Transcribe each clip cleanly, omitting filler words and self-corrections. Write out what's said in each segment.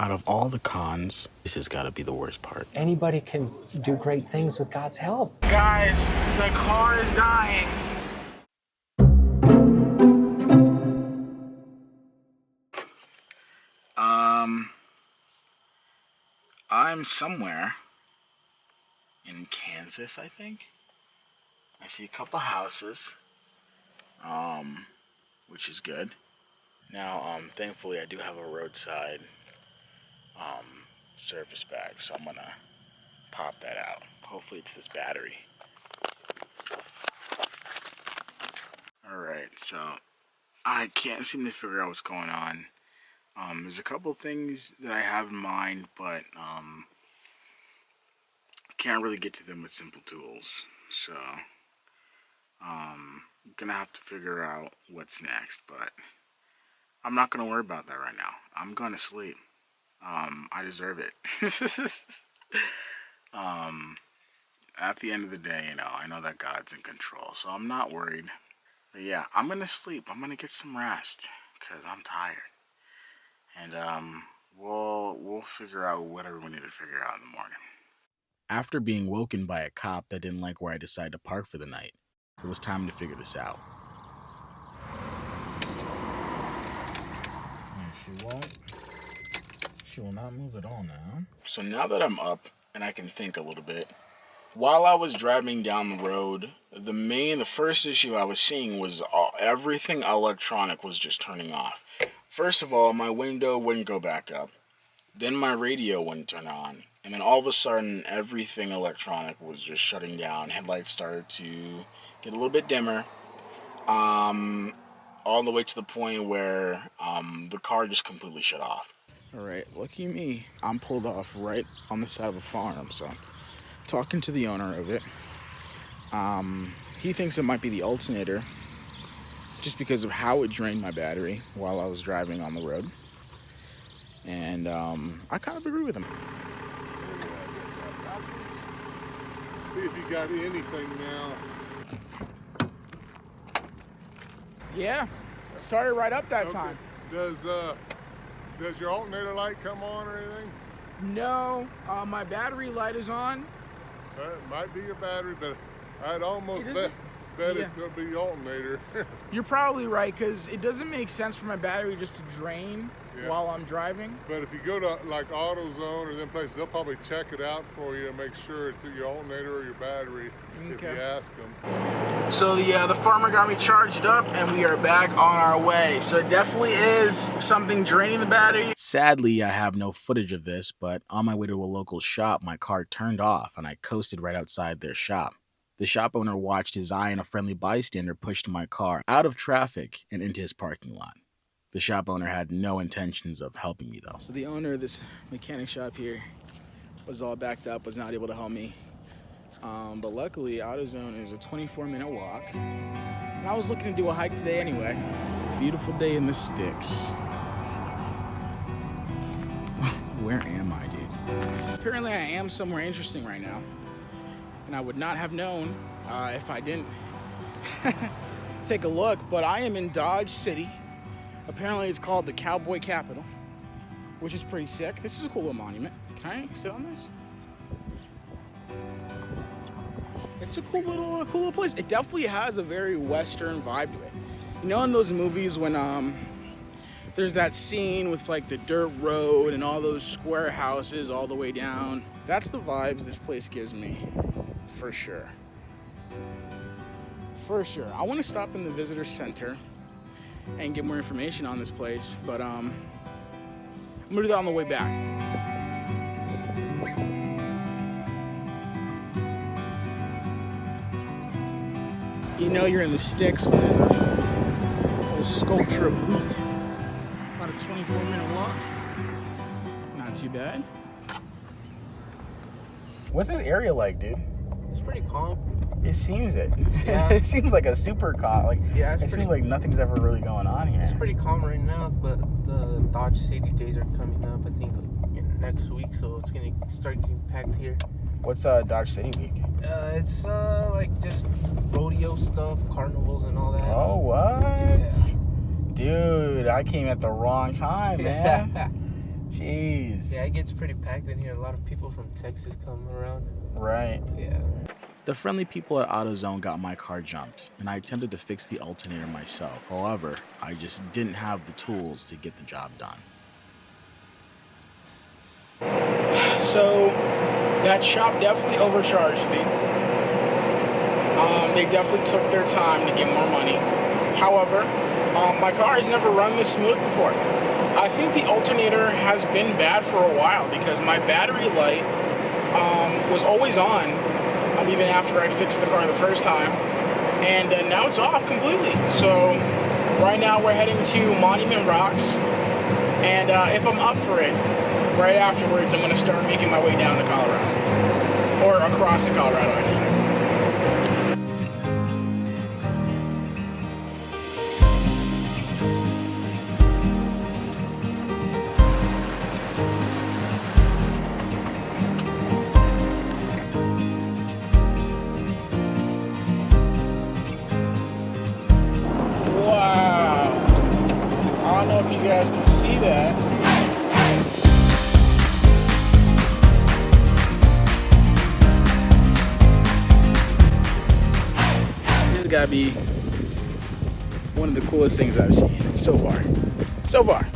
Out of all the cons, this has got to be the worst part. Anybody can do great things with God's help. Guys, the car is dying. I'm somewhere in Kansas, I think. I see a couple houses, which is good. Now, thankfully, I do have a roadside service bag, so I'm gonna pop that out. Hopefully, it's this battery. Alright, so I can't seem to figure out what's going on. There's a couple things that I have in mind, but can't really get to them with simple tools. So I'm gonna have to figure out what's next, but I'm not gonna worry about that right now. I'm gonna sleep. I deserve it. At the end of the day, you know, I know that God's in control, so I'm not worried. But yeah, I'm gonna sleep. I'm gonna get some rest because I'm tired. And we'll figure out whatever we need to figure out in the morning. After being woken by a cop that didn't like where I decided to park for the night, it was time to figure this out. She will not move at all now. So now that I'm up and I can think a little bit, while I was driving down the road, the first issue I was seeing was everything electronic was just turning off. First of all, my window wouldn't go back up. Then my radio wouldn't turn on. And then all of a sudden, everything electronic was just shutting down. Headlights started to get a little bit dimmer. All the way to the point where the car just completely shut off. Alright, lucky me. I'm pulled off right on the side of a farm, so talking to the owner of it. He thinks it might be the alternator, just because of how it drained my battery while I was driving on the road. And I kind of agree with him. See if you got anything now. Yeah, started right up that time. Does your alternator light come on or anything? No, my battery light is on. It might be your battery, but I'd almost bet it's going to be your alternator. You're probably right, because it doesn't make sense for my battery just to drain while I'm driving. But if you go to like AutoZone or them places, they'll probably check it out for you and make sure it's your alternator or your battery if you ask them. So the farmer got me charged up and we are back on our way. So it definitely is something draining the battery. Sadly, I have no footage of this, but on my way to a local shop, my car turned off and I coasted right outside their shop. The shop owner watched as I and a friendly bystander pushed my car out of traffic and into his parking lot. The shop owner had no intentions of helping me though. So the owner of this mechanic shop here was all backed up, was not able to help me. But luckily, AutoZone is a 24-minute walk. And I was looking to do a hike today anyway. Beautiful day in the sticks. Where am I, dude? Apparently I am somewhere interesting right now. And I would not have known if I didn't take a look, but I am in Dodge City. Apparently it's called the Cowboy Capital, which is pretty sick. This is a cool little monument. Can I sit on this? It's a cool little place. It definitely has a very Western vibe to it. You know, in those movies when there's that scene with like the dirt road and all those square houses all the way down. That's the vibes this place gives me, for sure. For sure. I want to stop in the visitor center and get more information on this place, but I'm gonna do that on the way back. You know you're in the sticks when there's a little sculpture of wheat. About a 24-minute walk. Not too bad. What's this area like, dude? It's pretty calm. It seems it. Yeah. It seems like a super calm. Like, Yeah, it seems like nothing's ever really going on here. It's pretty calm right now, but the Dodge City days are coming up, I think, next week, so it's gonna start getting packed here. What's Dodge City Week? It's like just rodeo stuff, carnivals and all that. Oh, what? Yeah. Dude, I came at the wrong time, man. Jeez. Yeah, it gets pretty packed in here. A lot of people from Texas come around. Right. Yeah. The friendly people at AutoZone got my car jumped, and I attempted to fix the alternator myself. However, I just didn't have the tools to get the job done. So that shop definitely overcharged me. They definitely took their time to get more money. However, my car has never run this smooth before. I think the alternator has been bad for a while because my battery light was always on, even after I fixed the car the first time, and now it's off completely. So right now we're heading to Monument Rocks, and if I'm up for it, right afterwards I'm going to start making my way down to Colorado, or across to Colorado, I should say. I don't know if you guys can see that. This has got to be one of the coolest things I've seen so far. So far.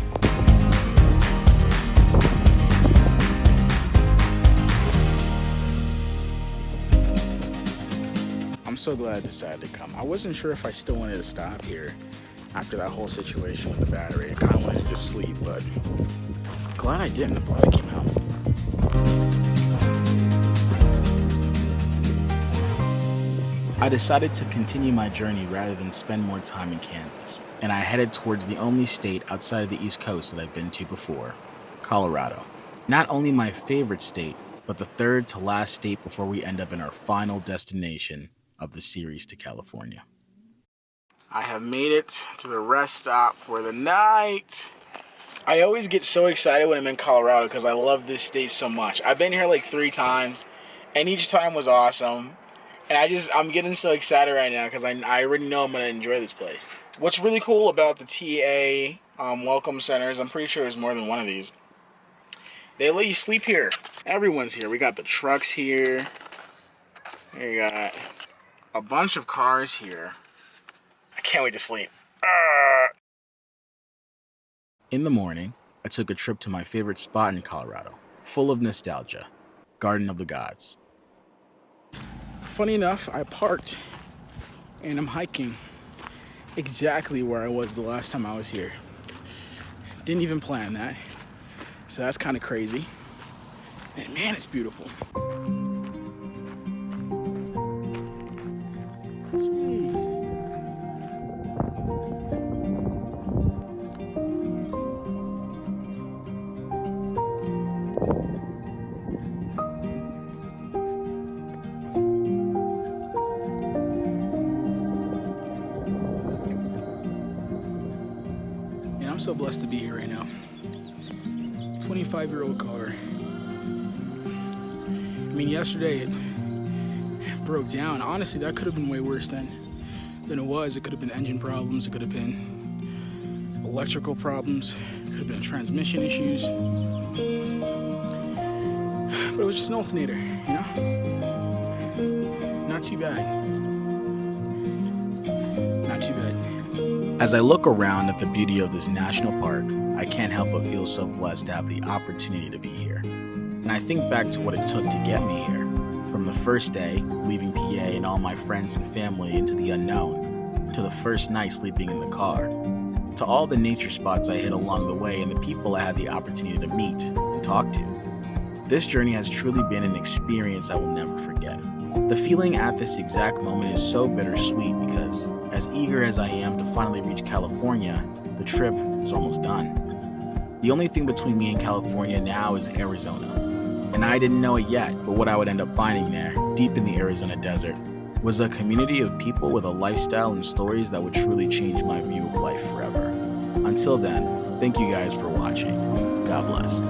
I'm so glad I decided to come. I wasn't sure if I still wanted to stop here after that whole situation with the battery. I kind of wanted to just sleep, but glad I didn't. I'm glad I came out. I decided to continue my journey rather than spend more time in Kansas, and I headed towards the only state outside of the East Coast that I've been to before, Colorado. Not only my favorite state, but the third to last state before we end up in our final destination of the series to California. I have made it to the rest stop for the night. I always get so excited when I'm in Colorado because I love this state so much. I've been here like 3 times, and each time was awesome. And I'm getting so excited right now because I already know I'm going to enjoy this place. What's really cool about the TA welcome centers, I'm pretty sure there's more than one of these. They let you sleep here. Everyone's here. We got the trucks here. We got a bunch of cars here. I can't wait to sleep. In the morning, I took a trip to my favorite spot in Colorado, full of nostalgia, Garden of the Gods. Funny enough, I parked and I'm hiking exactly where I was the last time I was here. Didn't even plan that, so that's kind of crazy. And man, it's beautiful. I'm so blessed to be here right now. 25-year-old car. I mean, yesterday it broke down. Honestly, that could have been way worse than it was. It could have been engine problems. It could have been electrical problems. It could have been transmission issues. But it was just an alternator, you know? Not too bad. Not too bad. As I look around at the beauty of this national park, I can't help but feel so blessed to have the opportunity to be here. And I think back to what it took to get me here. From the first day, leaving PA and all my friends and family into the unknown, to the first night sleeping in the car, to all the nature spots I hit along the way and the people I had the opportunity to meet and talk to. This journey has truly been an experience I will never forget. The feeling at this exact moment is so bittersweet because, as eager as I am to finally reach California, the trip is almost done. The only thing between me and California now is Arizona. And I didn't know it yet, but what I would end up finding there, deep in the Arizona desert, was a community of people with a lifestyle and stories that would truly change my view of life forever. Until then, thank you guys for watching. God bless.